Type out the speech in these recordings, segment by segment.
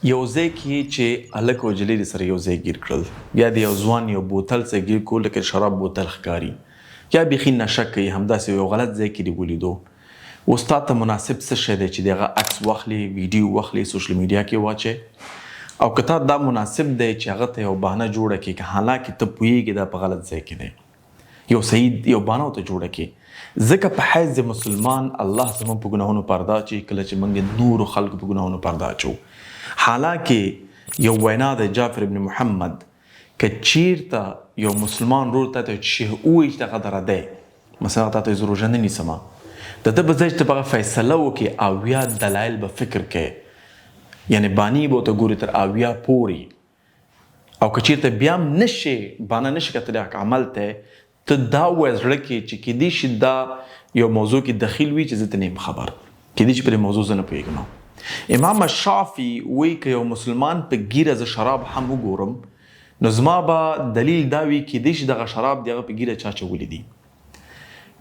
یو ځای کې چې هلک او نجلۍ سره یو ځای ګیر کړل، یا د یو ځوان یو بوتل سره ګیر کړو لکه شراب بوتل ښکاري، یا بیخي نشه کوي، همداسې یو غلط ځای کې دې ولیدو. اوس تا ته مناسب څه شی دی چې د هغه عکس واخلي، ویډیو واخلي، سوشل میډیا کې واچوې، او که تا دا مناسب دی چې هغه ته یو بهانه جوړه کړي، که حالانکه ته پوهېږې دا په غلط ځای کې دی، یو صحیح یو بهانه ورته جوړه کړي. ځکه په حیث د مسلمان الله زموږ په ګناهونو پرده اچوي، کله چې موږ د نورو خلکو په ګناهونو پرده اچوو. حالانکه یو وینا د جعفر ابن محمد که چیرته یو مسلمان ورور ته چې ووایي چې دغه دره دی، مثلا تا ته زه روژه نه نیسمه، د ده په ځای چې ته په هغه فیصله وکړې، اویا دلایل به فکر کوې، یعنې باني به ورته ګورې تر اویا پورې، او که چیرته بیا هم نشې بانه نشي کتلی عمل ته، ته دا ووایه زړه کې چې کیدای شي دا یو موضوع کې دخیل وي چې زه ته نه یم خبر، کیدای شي په دې موضوع زه نه پوهېږم. امام الشافعي وایي که یو مسلمان په ګیره زه شراب هم وګورم، نو زما به دلیل دا وي کیدای شي دغه شراب د هغه په ګیره چا چولی دي.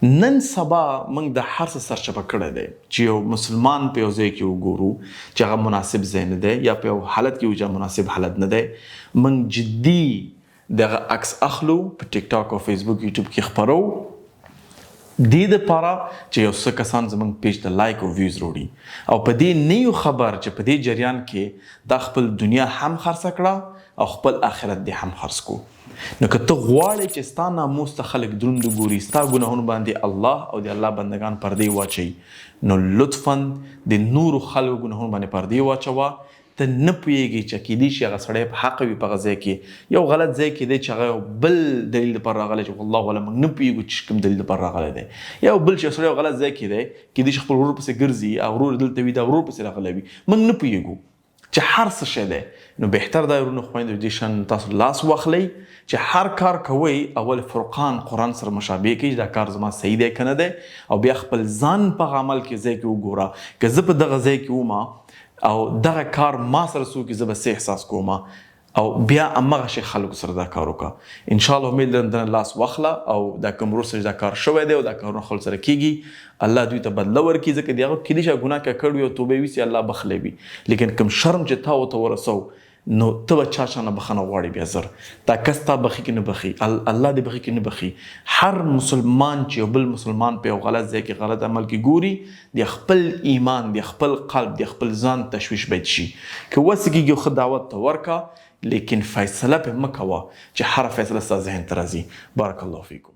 نن سبا موږ د هر څه سرچپه کړی دی چې یو مسلمان په یو ځای کې وګورو چې هغه مناسب ځای نه دی، یا په یو حالت کې چې مناسب حالت نه دی، موږ جدي دغه عکس اخلو، په ټیک ټاک او فیسبوک یوټیوب کې خپرو، دې دپاره چې یو څه کسان زموږ پیج ته لایک او ویوز وروړي، او په دې نه یو خبر چې په دې جریان کې دا خپل دنیا هم خرڅه کړه او خپل آخرت دې هم خرڅ کو. نو که ته غواړې چې ستا ناموس ته خلک دروند وګوري، ستا ګناهونو باندې الله او د الله بندگان پردې واچوي، نو لطفا د نورو خلکو ګناهونو باندې پردې واچوه. ته نه پوهېږي چې کیدای شي هغه سړی په حق وي، په هغه ځای کې یو غلط ځای کې دی چې هغه یو بل دلیل دپاره راغلی چې والله اعلم موږ نه پوهېږو چې کوم دلیل دپاره راغلی دی، یا یو بل چې یو سړی یو غلط ځای کې دی، کیدای شي خپل ورور پسې ګرځي او ورور دلته وي، دا ورور پسې راغلی وي، موږ نه پوهېږو چې هر څه شی دی. نو بهتر دا ورونو خویندو دې شان تاسو لاس واخلئ چې هر کار کوئ اول فرقان قرآن سره مشابه کړئ، دا کار زما صحیح دی که نه دی، او بیا خپل ځان په عمل کې ځای کې وګوره، که زه په دغه ځای کې وم او دغه کار ما سره څوک زه به څه احساس کوم، او بیا همغه شی خلکو سره دا کار وکړه. انشاءالله امید لرم دنه لاس واخله، او دا کوم ورور سره دا کار شوی دی او دا کارونه خلکو سره کیږي، الله دوی ته بدله ورکړي، ځکه د هغه کیدای شي ګناه کړی وي او توبه یې ویسي، الله بخلی وي، لیکن کوم شرم چې تا ورته ورسو، نو ته به چا نه بخښنه غواړې بیا زر، دا کس تا بخي که نه بخي، الله دې بخي که نه بخي. هر مسلمان چې یو بل مسلمان په یو غلط ځای کې غلط عمل کې ګوري، د خپل ایمان، د خپل قلب، د خپل ځان تشویش باید شي، که وسې کېږي ښه دعوت ته ورکه، لیکن فیصله پې مه کوه چې هره فیصله ستا ذهن ته راځي. بارک الله فیکم.